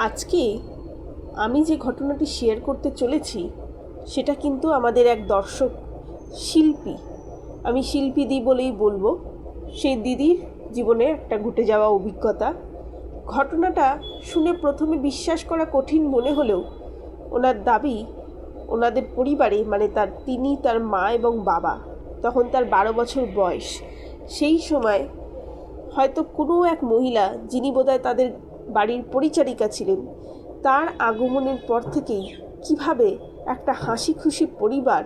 আজকে আমি যে ঘটনাটি শেয়ার করতে চলেছি সেটা কিন্তু আমাদের এক দর্শক শিল্পী, আমি শিল্পীদি বলেই বলবো, সেই দিদির জীবনে একটা ঘটে যাওয়া অভিজ্ঞতা। ঘটনাটা শুনে প্রথমে বিশ্বাস করা কঠিন মনে হলেও ওনার দাবি, ওনাদের পরিবারে মানে তিনি, তার মা এবং বাবা, তখন তার 12 বছর বয়স। সেই সময় হয়তো কোনো এক মহিলা, যিনি বোধহয় তাদের বাড়ির পরিচারিকা ছিলেন, তার আগমনের পর থেকেই কিভাবে একটা হাসি খুশি পরিবার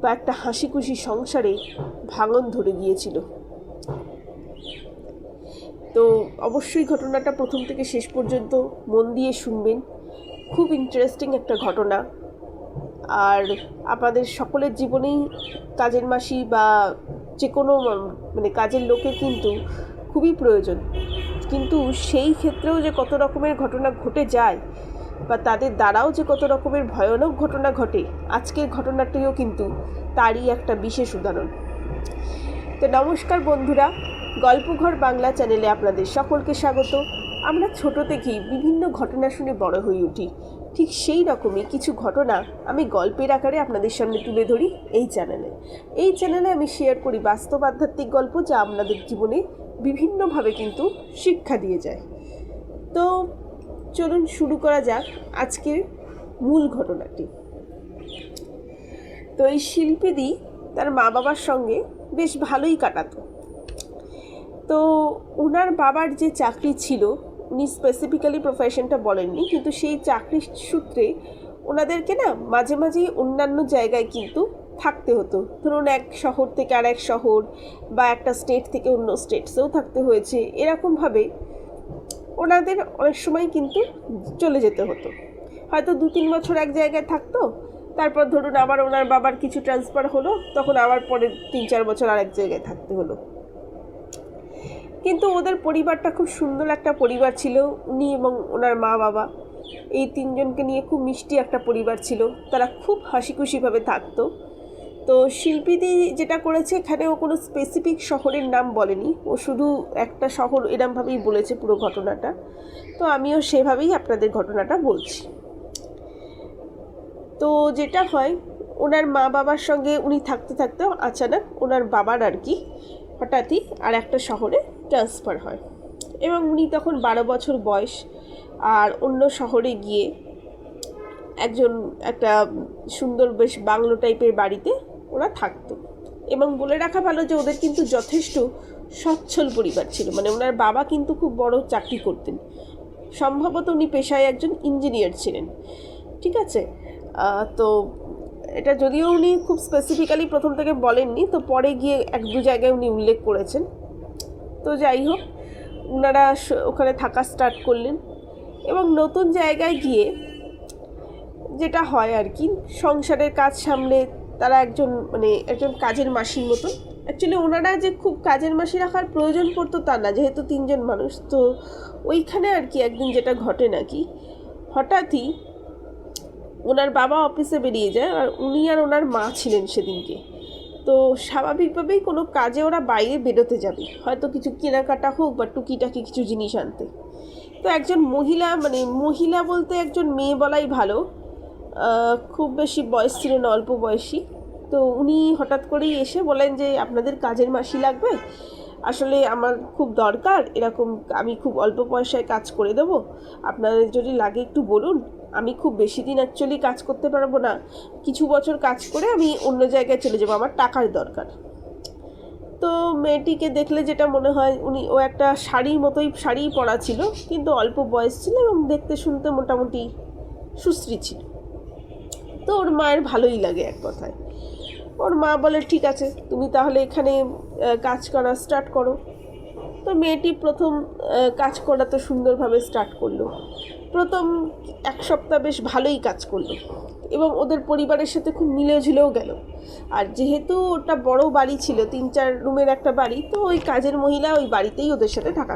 বা একটা হাসি খুশি সংসারে ভাঙন ধরে গিয়েছিল। তো অবশ্যই ঘটনাটা প্রথম থেকে শেষ পর্যন্ত মন দিয়ে শুনবেন। খুব ইন্টারেস্টিং একটা ঘটনা। আর আপনাদের সকলের জীবনেই কাজের মাসি বা যে কোনো মানে কাজের লোকের কিন্তু খুবই প্রয়োজন, কিন্তু সেই ক্ষেত্রেও যে কত রকমের ঘটনা ঘটে যায় বা তাদের দ্বারাও যে কত রকমের ভয়ানক ঘটনা ঘটে, আজকের ঘটনাটিও কিন্তু তারই একটা বিশেষ উদাহরণ। তো নমস্কার বন্ধুরা, গল্পঘর বাংলা চ্যানেলে আপনাদের সকলকে স্বাগত। আমরা ছোট থেকেই বিভিন্ন ঘটনা শুনে বড় হয়ে উঠি, ঠিক সেই রকমই কিছু ঘটনা আমি গল্পের আকারে আপনাদের সামনে তুলে ধরি এই চ্যানেলে আমি শেয়ার করি বাস্তব আধ্যাত্মিক গল্প, যা আপনাদের জীবনে বিভিন্নভাবে কিন্তু শিক্ষা দিয়ে যায়। তো চলুন শুরু করা যাক আজকের মূল ঘটনাটি। তো এই শিল্পীদি তার মা বাবার সঙ্গে বেশ ভালোই কাটাতো। তো ওনার বাবার যে চাকরি ছিল, উনি স্পেসিফিক্যালি প্রফেশনটা বলেননি, কিন্তু সেই চাকরির সূত্রে ওনাদেরকে না মাঝে মাঝেই অন্যান্য জায়গায় কিন্তু থাকতে হতো। ধরুন এক শহর থেকে আর এক শহর বা একটা স্টেট থেকে অন্য স্টেটসেও থাকতে হয়েছে। এরকমভাবে ওনাদের অনেক সময় কিন্তু চলে যেতে হতো। হয়তো 2-3 বছর এক জায়গায় থাকতো, তারপর ধরুন আবার ওনার বাবার কিছু ট্রান্সফার হলো, তখন আবার পরে 3-4 বছর আরেক জায়গায় থাকতে হলো। কিন্তু ওদের পরিবারটা খুব সুন্দর একটা পরিবার ছিল। উনি এবং ওনার মা বাবা এই 3 জনকে নিয়ে খুব মিষ্টি একটা পরিবার ছিল। তারা খুব হাসি খুশিভাবে থাকতো। তো শিল্পীদি যেটা করেছে, এখানে ও কোনো স্পেসিফিক শহরের নাম বলেনি, ও শুধু একটা শহর এরমভাবেই বলেছে পুরো ঘটনাটা। তো আমিও সেভাবেই আপনাদের ঘটনাটা বলছি। তো যেটা হয়, ওনার মা বাবার সঙ্গে উনি থাকতে থাকতেও আচানক ওনার বাবার আর কি হঠাৎই আর একটা শহরে ট্রান্সফার হয়, এবং উনি তখন 12 বছর বয়স। আর অন্য শহরে গিয়ে একটা সুন্দর বেশ বাংলো টাইপের বাড়িতে ওরা থাকতো। এবং বলে রাখা ভালো যে ওদের কিন্তু যথেষ্ট সচ্ছল পরিবার ছিল, মানে ওনার বাবা কিন্তু খুব বড় চাকরি করতেন, সম্ভবত উনি পেশায় একজন ইঞ্জিনিয়ার ছিলেন। ঠিক আছে, তো এটা যদিও উনি খুব স্পেসিফিক্যালি প্রথম থেকে বলেননি, তো পরে গিয়ে 1-2 জায়গায় উনি উল্লেখ করেছেন। তো যাই হোক, ওনারা ওখানে থাকা স্টার্ট করলেন এবং নতুন জায়গায় গিয়ে যেটা হয় আর কি, সংসারের কাজ সামলে তারা একজন কাজের মাসির মতন। অ্যাকচুয়ালি ওনারা যে খুব কাজের মাসি রাখার প্রয়োজন পড়তো তা না, যেহেতু 3 জন মানুষ। তো ওইখানে আর কি একদিন যেটা ঘটে নাকি, হঠাৎই ওনার বাবা অফিসে বেরিয়ে যায় আর উনি আর ওনার মা ছিলেন সেদিনকে। তো স্বাভাবিকভাবেই কোনো কাজে ওরা বাইরে বেরোতে যাবে, হয়তো কিছু কেনাকাটা হোক বা টুকিটাকি কিছু জিনিস আনতে। তো একজন মহিলা বলতে একজন মেয়ে বলাই ভালো, খুব বেশি বয়স ছিল না, অল্প বয়সী। তো উনি হঠাৎ করেই এসে বলেন যে আপনাদের কাজের মাসি লাগবে, আসলে আমার খুব দরকার, এরকম আমি খুব অল্প পয়সায় কাজ করে দেবো, আপনাদের যদি লাগে একটু বলুন। আমি খুব বেশি দিন অ্যাকচুয়ালি কাজ করতে পারবো না, কিছু বছর কাজ করে আমি অন্য জায়গায় চলে যাবো, আমার টাকার দরকার। তো মেয়েটিকে দেখলে যেটা মনে হয়, ও একটা শাড়ি পরা ছিল, কিন্তু অল্প বয়স ছিল এবং দেখতে শুনতে মোটামুটি সুশ্রী ছিল। তো ওর মায়ের ভালোই লাগে এক কথায়। ওর মা বলে ঠিক আছে, তুমি তাহলে এখানে কাজ করা স্টার্ট করো। তো মেয়েটি প্রথম কাজ করা তো সুন্দরভাবে স্টার্ট করলো। প্রথম 1 সপ্তাহ বেশ ভালোই কাজ করলো এবং ওদের পরিবারের সাথে খুব মিলেঝুলেও গেল। আর যেহেতু ওটা বড় বাড়ি ছিল, 3-4 রুমের একটা বাড়ি, তো ওই কাজের মহিলা ওই বাড়িতেই ওদের সাথে থাকা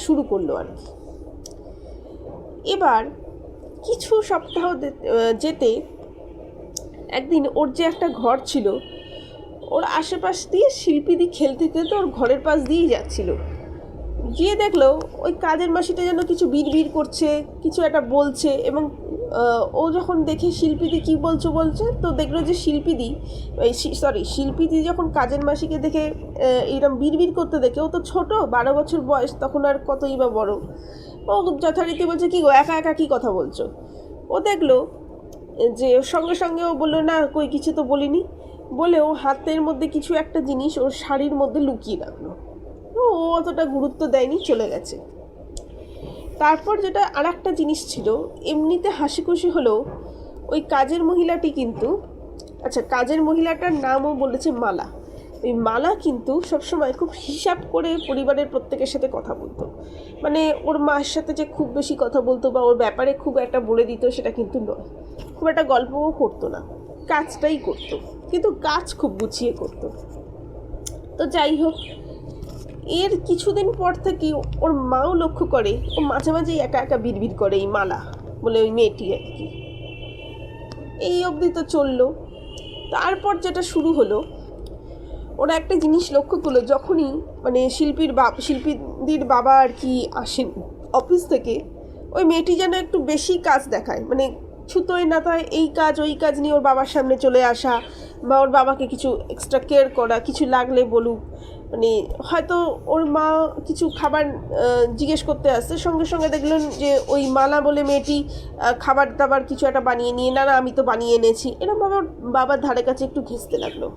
শুরু করলো আর কি। এবার কিছু সপ্তাহ যেতে একদিন ওর যে একটা ঘর ছিল, ওর আশেপাশ দিয়ে শিল্পীদি খেলতে খেলতে ওর ঘরের পাশ দিয়েই যাচ্ছিল। গিয়ে দেখলো ওই কাজের মাসিটা যেন কিছু বিড়বিড় করছে, কিছু একটা বলছে, এবং ও যখন দেখে শিল্পীদি কী বলছে তো দেখলো যে শিল্পীদি যখন কাজের মাসিকে দেখে এইরকম বিড়বিড় করতে দেখে, ও তো ছোট, 12 বছর বয়স, তখন আর কতই বা বড়, ও যথারীতি বলছে, কী গো একা একা কী কথা বলছো। ও দেখলো যে সঙ্গে সঙ্গে ও বললো, না কই কিছু তো বলিনি, বলে ও হাতের মধ্যে কিছু একটা জিনিস ওর শাড়ির মধ্যে লুকিয়ে রাখলো। ও অতটা গুরুত্ব দেয়নি, চলে গেছে। তারপর যেটা আর একটা জিনিস ছিল, এমনিতে হাসি খুশি হলো ওই কাজের মহিলাটি কিন্তু, আচ্ছা কাজের মহিলাটার নামও বলেছে মালা। ওই মালা কিন্তু সবসময় খুব হিসাব করে পরিবারের প্রত্যেকের সাথে কথা বলতো, মানে ওর মার সাথে যে খুব বেশি কথা বলতো বা ওর ব্যাপারে খুব একটা বলে দিত সেটা কিন্তু নয়, খুব একটা গল্পও করতো না, কাজটাই করতো, কিন্তু কাজ খুব গুছিয়ে করতো। তো যাই হোক, এর কিছুদিন পর থেকে ওর মাও লক্ষ্য করে ও মাঝে মাঝেই একা একা বিড়বিড় করে, এই মালা বলে ওই মেয়েটি আর কি। এই অবধি তো চললো। তারপর যেটা শুরু হলো, ওরা একটা জিনিস লক্ষ্য করলো, যখনই মানে শিল্পীদের বাবা আর কি আসেন অফিস থেকে, ওই মেয়েটি যেন একটু বেশি কাজ দেখায়, মানে ছুতোয় নাতায় এই কাজ ওই কাজ নিয়ে ওর বাবার সামনে চলে আসা, বা ওর বাবাকে কিছু এক্সট্রা কেয়ার করা, কিছু লাগলে বলুক, মানে হয়তো ওর মা কিছু খাবার জিজ্ঞেস করতে আসছে, সঙ্গে সঙ্গে দেখলেন যে ওই মালা বলে মেয়েটি খাবার দাবার কিছু একটা বানিয়ে নিয়ে, না আমি তো বানিয়ে এনেছি, এরকমভাবে ওর বাবার ধারে কাছে একটু ঘেঁষতে লাগলো,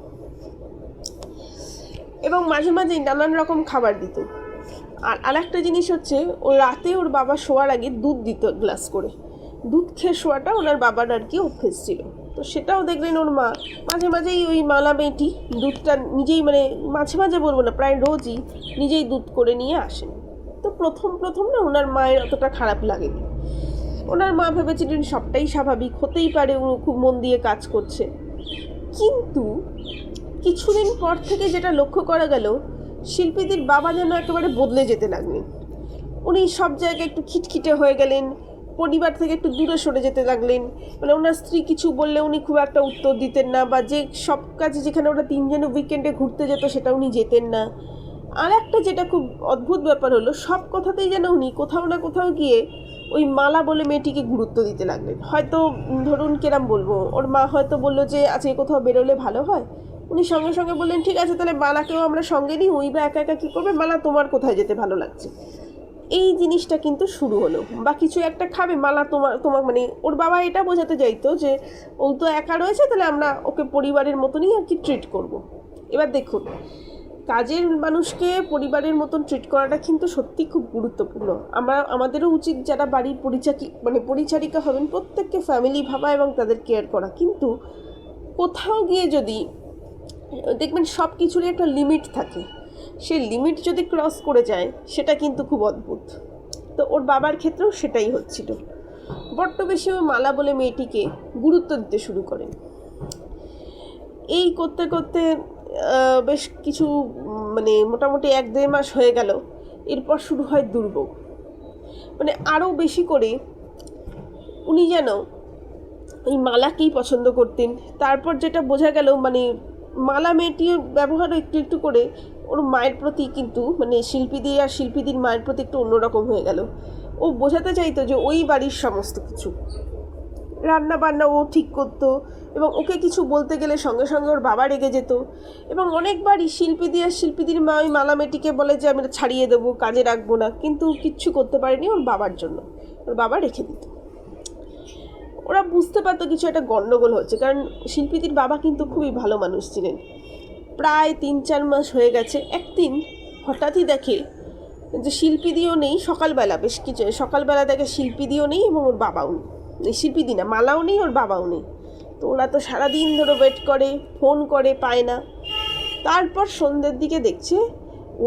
এবং মাঝে মাঝেই নানান রকম খাবার দিত। আর একটা জিনিস হচ্ছে, ও রাতে ওর বাবা শোয়ার আগে দুধ দিত গ্লাস করে, দুধ খেয়ে শোয়াটা ওনার বাবার আর কি অভ্যেস ছিল। তো সেটাও দেখলেন ওর মা মাঝে মাঝেই ওই মালা মেয়েটি দুধটা নিজেই, মানে মাঝে মাঝে বলবো না, প্রায় রোজই নিজেই দুধ করে নিয়ে আসেন। তো প্রথম না ওনার মায়ের অতটা খারাপ লাগেনি, ওনার মা ভেবেছিলেন সবটাই স্বাভাবিক, হতেই পারে ও খুব মন দিয়ে কাজ করছে। কিন্তু কিছুদিন পর থেকে যেটা লক্ষ্য করা গেল, শিল্পীদের বাবা যেন একেবারে বদলে যেতে লাগলেন। উনি সব জায়গায় একটু খিটখিটে হয়ে গেলেন, পরিবার থেকে একটু দূরে সরে যেতে লাগলেন, মানে ওনার স্ত্রী কিছু বললে উনি খুব একটা উত্তর দিতেন না, বা যে সব কাজে যেখানে ওরা তিনজনে উইকেন্ডে ঘুরতে যেত সেটা উনি যেতেন না। আর একটা যেটা খুব অদ্ভুত ব্যাপার হলো, সব কথাতেই যেন উনি কোথাও না কোথাও গিয়ে ওই মালা বলে মেয়েটিকে গুরুত্ব দিতে লাগলেন। হয়তো ধরুন কেরাম বলবো, ওর মা হয়তো বললো যে আজকে কোথাও বেরোলে ভালো হয়, উনি সঙ্গে সঙ্গে বললেন ঠিক আছে তাহলে মালাকেও আমরা সঙ্গে নিই, ওই বা একা একা কী করবে, মালা তোমার কোথায় যেতে ভালো লাগছে। এই জিনিসটা কিন্তু শুরু হলো। বা কিছু একটা খাবে, মালা তোমার মানে ওর বাবা এটা বোঝাতে চাইতো যে ও তো একা রয়েছে, তাহলে আমরা ওকে পরিবারের মতনই আর কি ট্রিট করব। এবার দেখুন, কাজের মানুষকে পরিবারের মতন ট্রিট করাটা কিন্তু সত্যি খুব গুরুত্বপূর্ণ। আমাদেরও উচিত যারা বাড়ির পরিচারিকা হবেন প্রত্যেককে ফ্যামিলি ভাবা এবং তাদের কেয়ার করা। কিন্তু কোথাও গিয়ে যদি দেখবেন সব কিছুরই একটা লিমিট থাকে, সেই লিমিট যদি ক্রস করে যায় সেটা কিন্তু খুব অদ্ভুত। তো ওর বাবার ক্ষেত্রেও সেটাই হচ্ছিল, বড্ড বেশি ওই মালা বলে মেয়েটিকে গুরুত্ব দিতে শুরু করেন। এই করতে করতে বেশ কিছু মানে মোটামুটি 1-1.5 মাস হয়ে গেল। এরপর শুরু হয় দুর্ভোগ, মানে আরও বেশি করে উনি যেন এই মালাকেই পছন্দ করতেন। তারপর যেটা বোঝা গেল, মানে মালা মেয়েটির ব্যবহারও একটু একটু করে ওর মায়ের প্রতি কিন্তু, মানে শিল্পীদের মায়ের প্রতি একটু অন্যরকম হয়ে গেল। ও বোঝাতে চাইতো যে ওই বাড়ির সমস্ত কিছু রান্না বান্না ও ঠিক করতো, এবং ওকে কিছু বলতে গেলে সঙ্গে সঙ্গে ওর বাবা রেগে যেত। এবং অনেকবারই শিল্পীদের মা ওই মালা মেয়েটিকে বলে যে আমি ছাড়িয়ে দেবো, কাজে রাখবো না, কিন্তু কিচ্ছু করতে পারেনি ওর বাবার জন্য, ওর বাবা রেখে দিত। ওরা বুঝতে পারতো কিছু একটা গণ্ডগোল হচ্ছে, কারণ শিল্পীদের বাবা কিন্তু খুবই ভালো মানুষ ছিলেন। প্রায় 3-4 মাস হয়ে গেছে। একদিন হঠাৎই দেখে যে শিল্পীদিও নেই, সকালবেলা দেখে শিল্পীদিও নেই এবং ওর বাবাও নেই, শিল্পীদি না মালাও নেই, ওর বাবাও নেই। তো ওরা তো সারাদিন ধরে ওয়েট করে, ফোন করে, পায় না। তারপর সন্ধ্যের দিকে দেখছে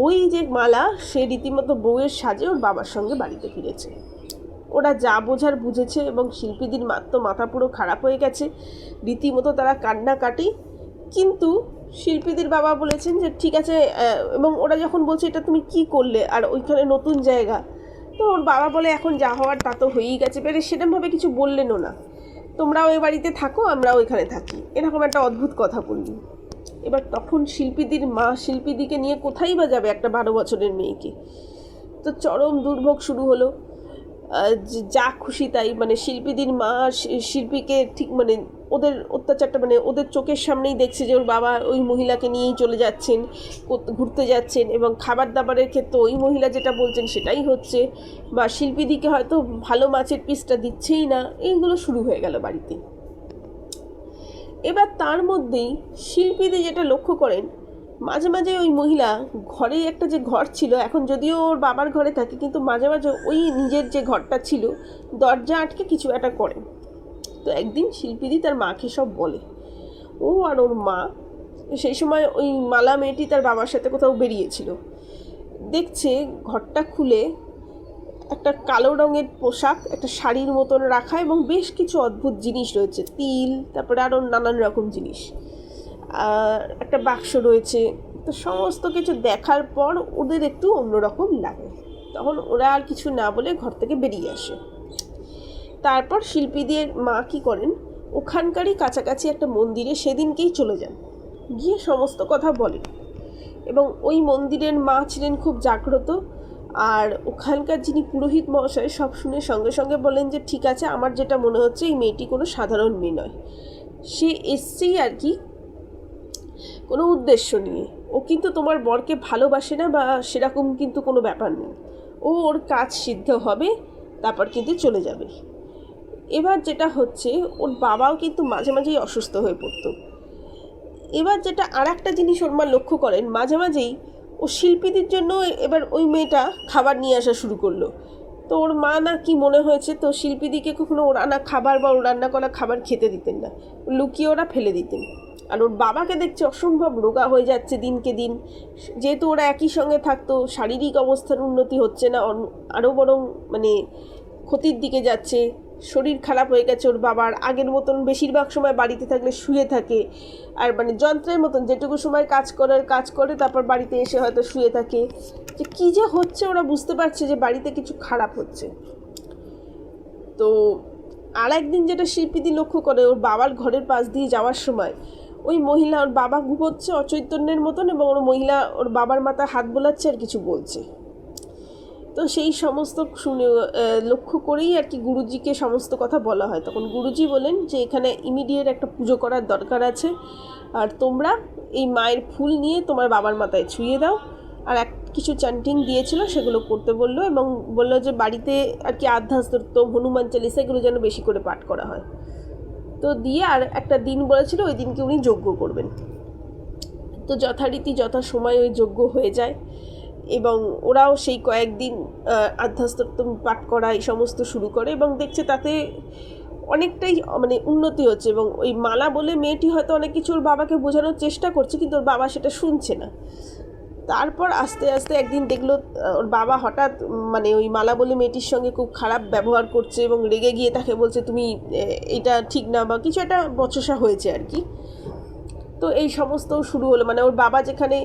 ওই যে মালা, সে রীতিমতো বউয়ের সাজে ওর বাবার সঙ্গে বাড়িতে ফিরেছে। ওরা যা বোঝার বুঝেছে, এবং শিল্পীদের মাথা পুরো খারাপ হয়ে গেছে, রীতিমতো তারা কান্নাকাটি। কিন্তু শিল্পীদের বাবা বলেছেন যে ঠিক আছে, এবং ওরা যখন বলছে এটা তুমি কি করলে, আর ওইখানে নতুন জায়গা, তো ওর বাবা বলে এখন যা হওয়ার তা তো হয়েই গেছে, বেরে সেরকমভাবে কিছু বললেনও না, তোমরা ওই বাড়িতে থাকো, আমরা ওইখানে থাকি, এরকম একটা অদ্ভুত কথা বললি। এবার তখন শিল্পীদের মা শিল্পীদিকে নিয়ে কোথায় বা যাবে একটা 12 বছরের মেয়েকে, তো চরম দুর্ভোগ শুরু হলো। যা খুশি তাই, মানে শিল্পীদির মা শিল্পীকে ঠিক মানে ওদের অত্যাচারটা, মানে ওদের চোখের সামনেই দেখছে যে ওর বাবা ওই মহিলাকে নিয়েই চলে যাচ্ছেন, ঘুরতে যাচ্ছেন, এবং খাবার দাবারের ক্ষেত্রে ওই মহিলা যেটা বলছেন সেটাই হচ্ছে, বা শিল্পীদিকে হয়তো ভালো মাছের পিসটা দিচ্ছেই না। এইগুলো শুরু হয়ে গেল বাড়িতে। এবার তার মধ্যেই শিল্পীদি যেটা লক্ষ্য করেন, মাঝে মাঝে ওই মহিলা ঘরে, একটা যে ঘর ছিল, এখন যদিও ওর বাবার ঘরে থাকে, কিন্তু মাঝে মাঝে ওই নিজের যে ঘরটা ছিল দরজা আটকে কিছু একটা করে। তো একদিন শিল্পীদি তার মাকে সব বলে। ও আর ওর মা সেই সময় ওই মালা মেয়েটি তার বাবার সাথে কোথাও বেরিয়েছিল, দেখছে ঘরটা খুলে একটা কালো রঙের পোশাক, একটা শাড়ির মতন রাখা, এবং বেশ কিছু অদ্ভুত জিনিস রয়েছে, তিল, তারপরে আরও নানান রকম জিনিস, একটা বাক্স রয়েছে। তো সমস্ত কিছু দেখার পর ওদের একটু অন্যরকম লাগে, তখন ওরা আর কিছু না বলে ঘর থেকে বেরিয়ে আসে। তারপর শিল্পীদের মা কী করেন, ওখানকারই কাছাকাছি একটা মন্দিরে সেদিনকেই চলে যান, গিয়ে সমস্ত কথা বলেন। এবং ওই মন্দিরের মা ছিলেন খুব জাগ্রত, আর ওখানকার যিনি পুরোহিত মহাশয় সব শুনে সঙ্গে সঙ্গে বলেন যে ঠিক আছে, আমার যেটা মনে হচ্ছে এই মেয়েটি কোনো সাধারণ মেয়ে নয়, সে এসছেই আর কি কোনো উদ্দেশ্য নিয়ে। ও কিন্তু তোমার বরকে ভালোবাসে না বা সেরকম কিন্তু কোনো ব্যাপার নেই, ও ওর কাজ সিদ্ধ হবে তারপর কিন্তু চলে যাবে। এবার যেটা হচ্ছে, ওর বাবাও কিন্তু মাঝে মাঝেই অসুস্থ হয়ে পড়তো। এবার যেটা আর একটা জিনিস ওর মা লক্ষ্য করেন, মাঝে মাঝেই ও শিল্পীদের জন্য এবার ওই মেয়েটা খাবার নিয়ে আসা শুরু করলো। তো ওর মা না কি মনে হয়েছে, তো শিল্পীদিকে কখনো ওর রান্না খাবার বা ওর রান্না করা খাবার খেতে দিতেন না, লুকিয়ে ওরা ফেলে দিতেন। আর ওর বাবাকে দেখছে অসম্ভব রোগা হয়ে যাচ্ছে দিনকে দিন, যেহেতু ওরা একই সঙ্গে থাকতো, শারীরিক অবস্থার উন্নতি হচ্ছে না, আরও বরং মানে ক্ষতির দিকে যাচ্ছে, শরীর খারাপ হয়ে গেছে ওর বাবার। আগের মতন বেশিরভাগ সময় বাড়িতে থাকলে শুয়ে থাকে, আর মানে যন্ত্রের মতন যেটুকু সময় কাজ করে তারপর বাড়িতে এসে হয়তো শুয়ে থাকে। যে কী যে হচ্ছে ওরা বুঝতে পারছে যে বাড়িতে কিছু খারাপ হচ্ছে। তো আর একদিন যেটা শিল্পীদি লক্ষ্য করে, ওর বাবার ঘরের পাশ দিয়ে যাওয়ার সময় ওই মহিলা, ওর বাবা ঘুমোচ্ছে অচৈতন্যের মতন, এবং ওর মহিলা ওর বাবার মাথায় হাত বোলাচ্ছে আর কিছু বলছে। তো সেই সমস্ত শুনে লক্ষ্য করেই আর কি গুরুজিকে সমস্ত কথা বলা হয়। তখন গুরুজি বলেন যে এখানে ইমিডিয়েট একটা পুজো করার দরকার আছে, আর তোমরা এই মায়ের ফুল নিয়ে তোমার বাবার মাথায় ছুঁয়ে দাও। আর কিছু চ্যান্টিং দিয়েছিল সেগুলো করতে বললো, এবং বললো যে বাড়িতে আর কি আধ্যাত্ম, হনুমান চালিসা এগুলো যেন বেশি করে পাঠ করা হয়। তো দিয়ে আর একটা দিন বলেছিল, ওই দিনকে উনি যজ্ঞ করবেন। তো যথারীতি যথাসময় ওই যজ্ঞ হয়ে যায়, এবং ওরাও সেই কয়েকদিন আধ্যাত্ম পাঠ করা এই সমস্ত শুরু করে, এবং দেখছে তাতে অনেকটাই মানে উন্নতি হচ্ছে। এবং ওই মালা বলে মেয়েটি হয়তো অনেক কিছু ওর বাবাকে বোঝানোর চেষ্টা করছে, কিন্তু ওর বাবা সেটা শুনছে না। তারপর আস্তে আস্তে একদিন দেখলো ওর বাবা হঠাৎ মানে ওই মালা বলে মেয়েটির সঙ্গে খুব খারাপ ব্যবহার করছে, এবং রেগে গিয়ে তাকে বলছে তুমি এটা ঠিক না, বা কিছু একটা বচসা হয়েছে আর কি। তো এই সমস্ত শুরু হলো, মানে ওর বাবা যেখানে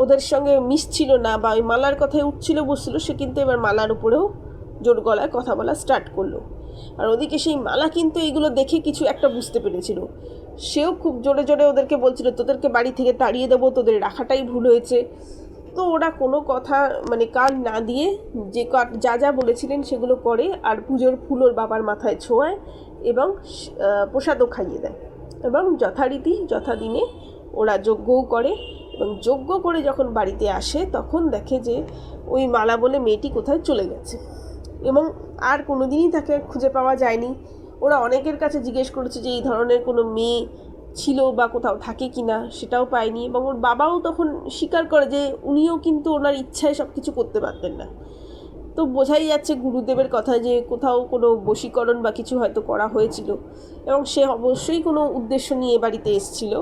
ওদের সঙ্গে মিশছিল না বা ওই মালার কথায় উঠছিল বসছিল, সে কিন্তু এবার মালার উপরেও জোর গলায় কথা বলা স্টার্ট করলো। আর ওদিকে সেই মালা কিন্তু এইগুলো দেখে কিছু একটা বুঝতে পেরেছিল, সেও খুব জোরে জোরে ওদেরকে বলছিল তোদেরকে বাড়ি থেকে তাড়িয়ে দেবো, তোদের রাখাটাই ভুল হয়েছে। তো ওরা কোনো কথা মানে কান না দিয়ে যে যা যা বলেছিলেন সেগুলো করে, আর পুজোর ফুল ওর বাবার মাথায় ছোঁয়ায় এবং প্রসাদও খাইয়ে দেয়, এবং যথারীতি যথাদিনে ওরা যজ্ঞও করে। এবং যজ্ঞ করে যখন বাড়িতে আসে তখন দেখে যে ওই মালা বলে মেয়েটি কোথায় চলে গেছে, এবং আর কোনো দিনই তাকে খুঁজে পাওয়া যায়নি। ওরা অনেকের কাছে জিজ্ঞেস করেছে যে এই ধরনের কোনো মেয়ে ছিল বা কোথাও থাকে কি না, সেটাও পায়নি। এবং ওর বাবাও তখন স্বীকার করে যে উনিও কিন্তু ওনার ইচ্ছায় সব কিছু করতে পারতেন না। তো বোঝাই যাচ্ছে গুরুদেবের কথা যে কোথাও কোনো বশীকরণ বা কিছু হয়তো করা হয়েছিল, এবং সে অবশ্যই কোনো উদ্দেশ্য নিয়ে বাড়িতে এসেছিল।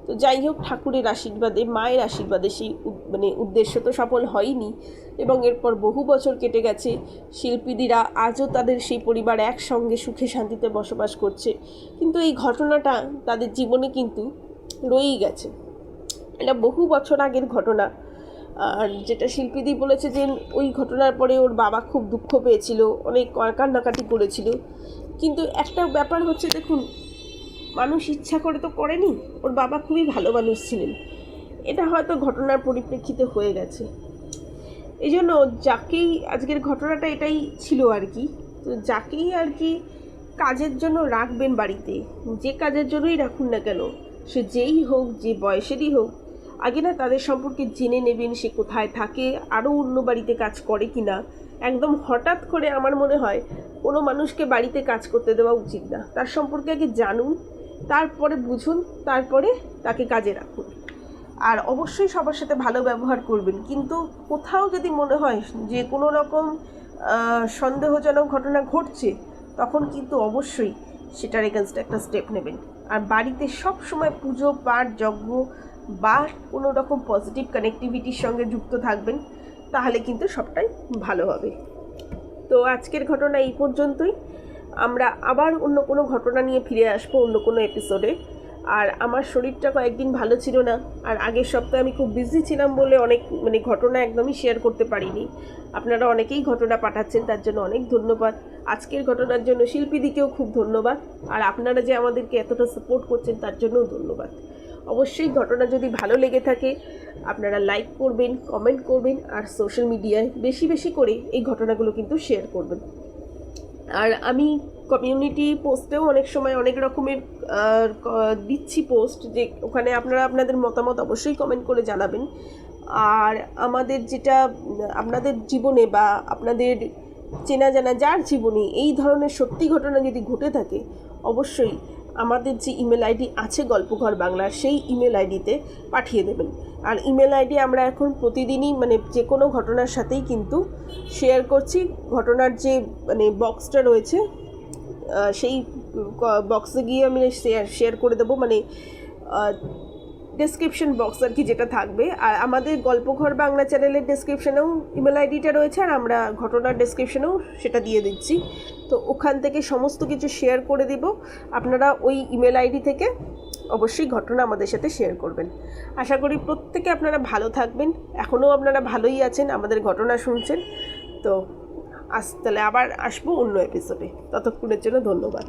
তো যাই হোক, ঠাকুরের আশীর্বাদে, মায়ের আশীর্বাদে সেই মানে উদ্দেশ্য তো সফল হয়নি, এবং এরপর বহু বছর কেটে গেছে। শিল্পীদিরা আজও তাদের সেই পরিবার একসঙ্গে সুখে শান্তিতে বসবাস করছে, কিন্তু এই ঘটনাটা তাদের জীবনে কিন্তু রয়েই গেছে। এটা বহু বছর আগের ঘটনা। আর যেটা শিল্পীদি বলেছে যে ওই ঘটনার পরে ওর বাবা খুব দুঃখ পেয়েছিল, অনেক কান্নাকাটি করেছিল। কিন্তু একটা ব্যাপার হচ্ছে, দেখুন, মানুষ ইচ্ছা করে তো করেনি, ওর বাবা খুবই ভালো মানুষ ছিলেন, এটা হয়তো ঘটনার পরিপ্রেক্ষিতে হয়ে গেছে। এই জন্য যাকেই আজকের ঘটনাটা এটাই ছিল আর কি। তো যাকেই আর কি কাজের জন্য রাখবেন বাড়িতে, যে কাজের জন্যই রাখুন না কেন, সে যেই হোক, যে বয়সেরই হোক, আগে না তাদের সম্পর্কে জেনে নেবেন সে কোথায় থাকে, আরও অন্য বাড়িতে কাজ করে কি না। একদম হঠাৎ করে আমার মনে হয় কোনো মানুষকে বাড়িতে কাজ করতে দেওয়া উচিত না। তার সম্পর্কে আগে জানুন, তারপরে বুঝুন, তারপরে তাকে কাজে রাখুন। আর অবশ্যই সবার সাথে ভালো ব্যবহার করবেন, কিন্তু কোথাও যদি মনে হয় যে কোনো রকম সন্দেহজনক ঘটনা ঘটছে, তখন কিন্তু অবশ্যই সেটার এগেনস্টে একটা স্টেপ নেবেন। আর বাড়িতে সব সময় পুজো পাঠ যজ্ঞ বা কোনো রকম পজিটিভ কানেক্টিভিটির সঙ্গে যুক্ত থাকবেন, তাহলে কিন্তু সবটাই ভালো হবে। তো আজকের ঘটনা এই পর্যন্তই। আমরা আবার অন্য কোনো ঘটনা নিয়ে ফিরে আসবো অন্য কোনো এপিসোডে। আর আমার শরীরটা কয়েকদিন ভালো ছিল না, আর আগের সপ্তাহে আমি খুব বিজি ছিলাম বলে অনেক ঘটনা একদমই শেয়ার করতে পারিনি। আপনারা অনেকেই ঘটনা পাঠাচ্ছেন, তার জন্য অনেক ধন্যবাদ। আজকের ঘটনার জন্য শিল্পীদিকেও খুব ধন্যবাদ। আর আপনারা যে আমাদেরকে এতটা সাপোর্ট করছেন তার জন্যও ধন্যবাদ। অবশ্যই ঘটনা যদি ভালো লেগে থাকে আপনারা লাইক করবেন, কমেন্ট করবেন, আর সোশ্যাল মিডিয়ায় বেশি বেশি করে এই ঘটনাগুলো কিন্তু শেয়ার করবেন। আর আমি কমিউনিটি পোস্টেও অনেক সময় অনেক রকমের দিচ্ছি পোস্ট, যে ওখানে আপনারা আপনাদের মতামত অবশ্যই কমেন্ট করে জানাবেন। আর আমাদের যেটা আপনাদের জীবনে বা আপনাদের চেনা জানা যার জীবনে এই ধরনের সত্যি ঘটনা যদি ঘটে থাকে, অবশ্যই আমাদের যে ইমেল আইডি আছে গল্পঘর বাংলার, সেই ইমেল আইডিতে পাঠিয়ে দেবেন। আর ইমেল আইডি আমরা এখন প্রতিদিনই যে কোনো ঘটনার সাথেই কিন্তু শেয়ার করছি। ঘটনার যে বক্সটা রয়েছে সেই বক্সে গিয়ে আমি শেয়ার করে দেবো, ডেসক্রিপশন বক্স আর কি যেটা থাকবে। আর আমাদের গল্পঘর বাংলা চ্যানেলের ডেসক্রিপশনেও ইমেল আইডিটা রয়েছে, আর আমরা ঘটনার ডেসক্রিপশনেও সেটা দিয়ে দিচ্ছি। তো ওখান থেকে সমস্ত কিছু শেয়ার করে দিব। আপনারা ওই ইমেল আইডি থেকে অবশ্যই ঘটনা আমাদের সাথে শেয়ার করবেন। আশা করি প্রত্যেকে আপনারা ভালো থাকবেন। এখনও আপনারা ভালোই আছেন, আমাদের ঘটনা শুনছেন। তো তাহলে আবার আসবো অন্য এপিসোডে। ততক্ষণের জন্য ধন্যবাদ।